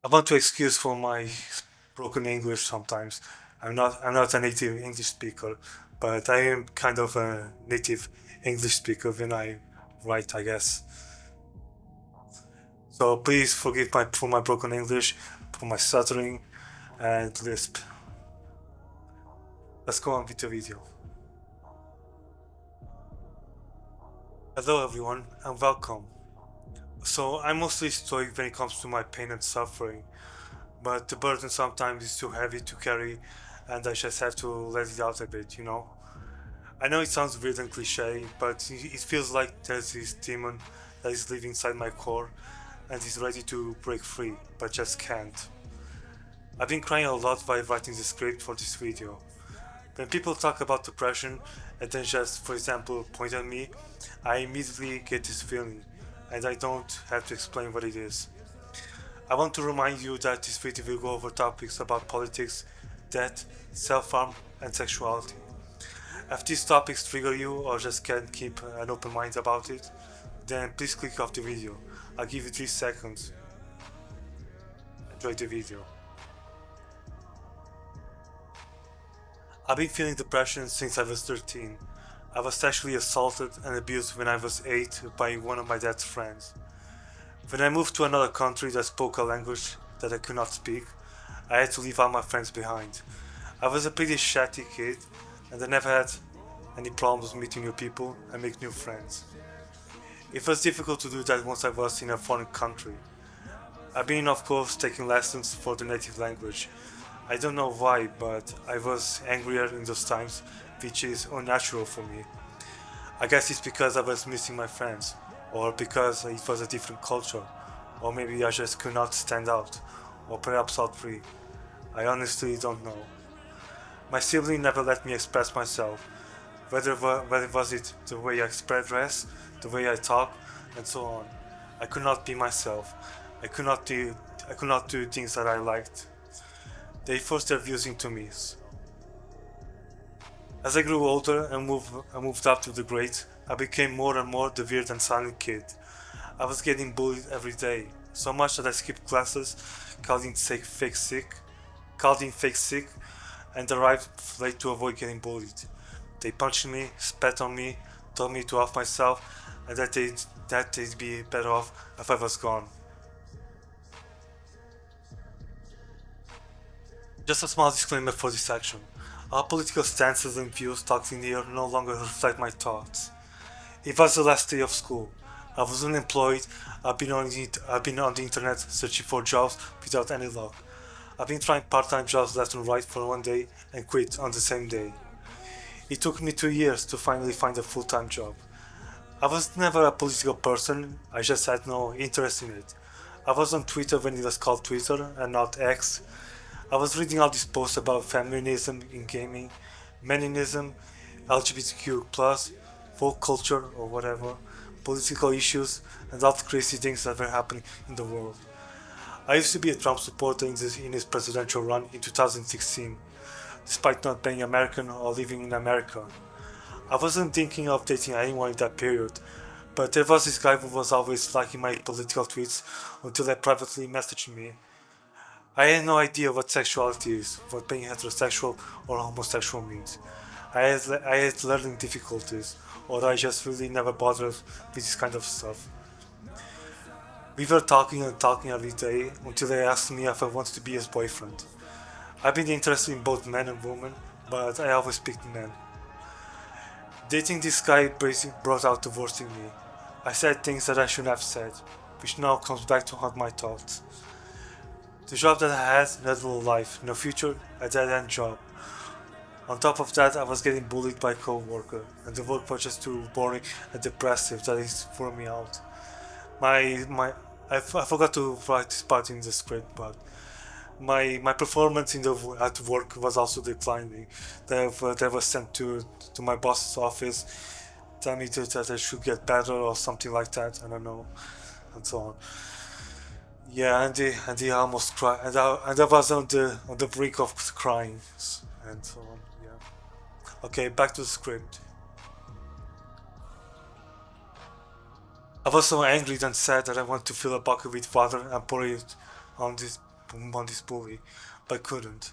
I want to excuse for my broken English sometimes. I'm not a native English speaker, but I am kind of a native English speaker when I write, I guess. So please forgive my for my broken English, for my stuttering and lisp. Let's go on with the video. Hello everyone and welcome. So I'm mostly stoic when it comes to my pain and suffering, but the burden sometimes is too heavy to carry and I just have to let it out a bit. I know it sounds weird and cliche, but it feels like there's this demon that is living inside my core and is ready to break free, but just can't. I've been crying a lot while writing the script for this video. When people talk about depression and then just, for example, point at me, I immediately get this feeling, and I don't have to explain what it is. I want to remind you that this video will go over topics about politics, death, self-harm, and sexuality. If these topics trigger you or just can't keep an open mind about it, then please click off the video. I'll give you 3 seconds. Enjoy the video. I've been feeling depression since I was 13. I was sexually assaulted and abused when I was 8 by one of my dad's friends. When I moved to another country that spoke a language that I could not speak, I had to leave all my friends behind. I was a pretty chatty kid and I never had any problems meeting new people and make new friends. It was difficult to do that once I was in a foreign country. I've been, of course, taking lessons for the native language. I don't know why, but I was angrier in those times, which is unnatural for me. I guess it's because I was missing my friends, or because it was a different culture, or maybe I just could not stand out, or perhaps all three. I honestly don't know. My sibling never let me express myself, whether was it the way I dress, the way I talk, and so on. I could not be myself. I could not do things that I liked. They forced their views into me. As I grew older and moved up to the grades, I became more and more the weird and silent kid. I was getting bullied every day, so much that I skipped classes, called in fake sick, and arrived late to avoid getting bullied. They punched me, spat on me, told me to off myself, and that they'd be better off if I was gone. Just a small disclaimer for this section. All political stances and views talked in here no longer reflect my thoughts. It was the last day of school. I was unemployed. I've been on the internet searching for jobs without any luck. I've been trying part-time jobs left and right for one day and quit on the same day. It took me 2 years to finally find a full-time job. I was never a political person, I just had no interest in it. I was on Twitter when it was called Twitter and not X. I was reading all these posts about feminism in gaming, meninism, LGBTQ+, folk culture or whatever, political issues, and all the crazy things that were happening in the world. I used to be a Trump supporter in his presidential run in 2016, despite not being American or living in America. I wasn't thinking of dating anyone in that period, but there was this guy who was always liking my political tweets until they privately messaged me. I had no idea what sexuality is, what being heterosexual or homosexual means. I had learning difficulties, or I just really never bothered with this kind of stuff. We were talking and talking every day until they asked me if I wanted to be his boyfriend. I've been interested in both men and women, but I always picked men. Dating this guy basically brought out the worst in me. I said things that I shouldn't have said, which now comes back to haunt my thoughts. The job that I had, no little life, no future, a dead end job. On top of that, I was getting bullied by a co-worker, and the work was just too boring and depressive that it threw me out. I forgot to write this part in the script, but my performance at work was also declining. They were sent to my boss's office, tell me that I should get better or something like that. I don't know, and so on. Yeah, and he almost cried, and I was on the brink of crying, and so on. Yeah. Okay, back to the script. I was so angry and sad that I wanted to fill a bucket with water and pour it on this bully, but couldn't.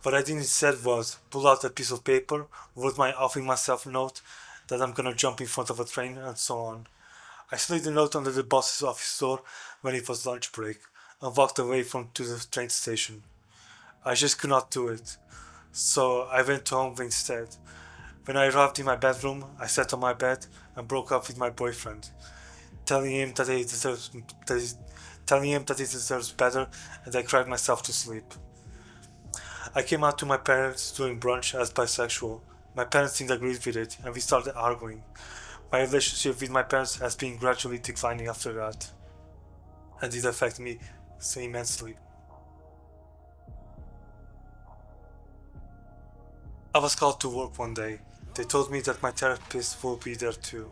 What I did instead was pull out a piece of paper, wrote my offering myself note that I'm gonna jump in front of a train, and so on. I slid the note under the boss's office door when it was lunch break, and walked away to the train station. I just could not do it, so I went home instead. When I arrived in my bedroom, I sat on my bed and broke up with my boyfriend, telling him that he deserves better, and I cried myself to sleep. I came out to my parents during brunch as bisexual. My parents didn't agree with it, and we started arguing. My relationship with my parents has been gradually declining after that, and it affected me so immensely. I was called to work one day. They told me that my therapist will be there too.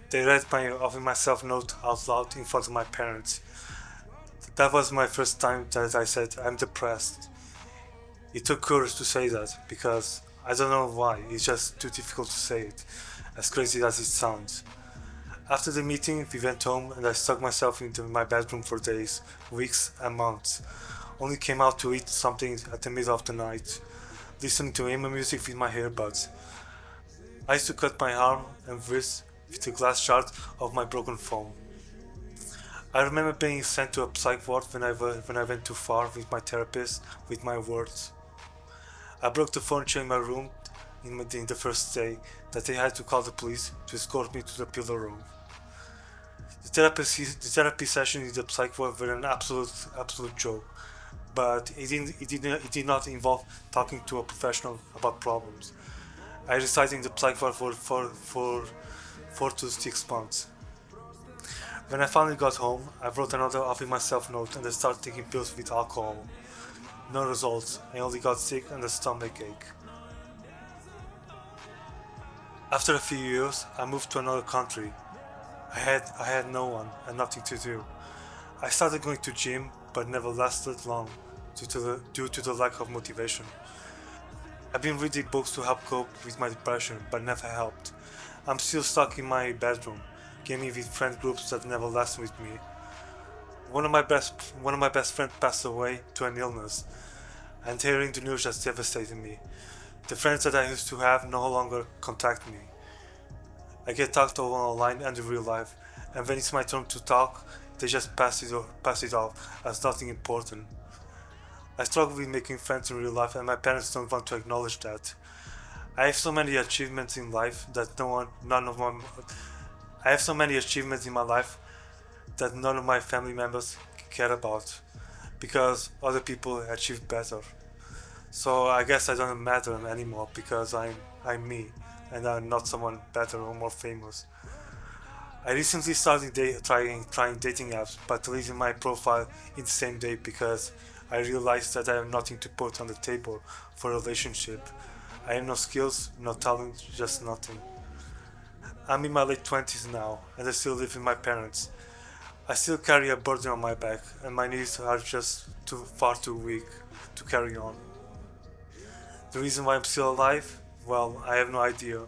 They read my offering myself note out loud in front of my parents. That was my first time that I said I'm depressed. It took courage to say that, because I don't know why, it's just too difficult to say it, as crazy as it sounds. After the meeting, we went home and I stuck myself into my bedroom for days, weeks, and months. Only came out to eat something at the middle of the night, listening to emo music with my earbuds. I used to cut my arm and wrist with a glass shard of my broken phone. I remember being sent to a psych ward when I went too far with my therapist with my words. I broke the furniture in my room in the first day that they had to call the police to escort me to the pillow room. The therapy session in the psych ward were an absolute joke, but it did not involve talking to a professional about problems. I resided in the psych ward for 4 to 6 months. When I finally got home, I wrote another offering myself note and I started taking pills with alcohol. No results, I only got sick and a stomach ache. After a few years, I moved to another country. I had no one and nothing to do. I started going to gym, but never lasted long due to the lack of motivation. I've been reading books to help cope with my depression, but never helped. I'm still stuck in my bedroom, gaming with friend groups that never lasted with me. One of my best friends passed away to an illness, and hearing the news has devastated me. The friends that I used to have no longer contact me. I get talked over online and in real life, and when it's my turn to talk, they just pass it off as nothing important. I struggle with making friends in real life, and my parents don't want to acknowledge that. I have so many achievements in life that I have so many achievements in my life that none of my family members care about, because other people achieve better. So I guess I don't matter anymore because I'm me and I'm not someone better or more famous. I recently started trying dating apps, but deleting my profile in the same day because I realized that I have nothing to put on the table for a relationship. I have no skills, no talent, just nothing. I'm in my late 20s now, and I still live with my parents. I still carry a burden on my back, and my knees are just far too weak to carry on. The reason why I'm still alive? Well, I have no idea,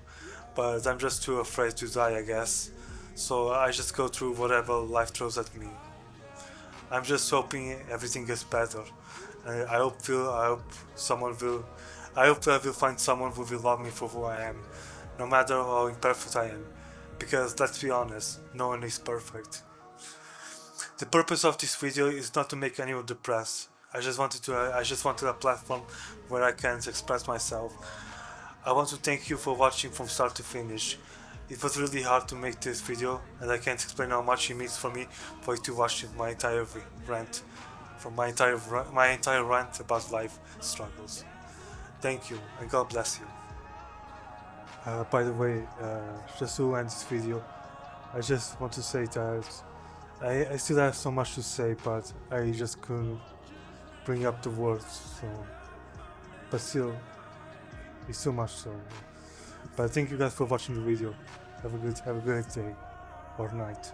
but I'm just too afraid to die, I guess. So I just go through whatever life throws at me. I'm just hoping everything gets better. And I hope I will find someone who will love me for who I am, no matter how imperfect I am. Because let's be honest, no one is perfect. The purpose of this video is not to make anyone depressed. I just wanted a platform where I can express myself. I want to thank you for watching from start to finish. It was really hard to make this video, and I can't explain how much it means for me for you to watch my entire rant, my entire rant about life struggles. Thank you, and God bless you. By the way, just to end this video, I just want to say that I still have so much to say, but I just couldn't bring up the words. So, but still, it's too much. So, but thank you guys for watching the video. Have a good day or night.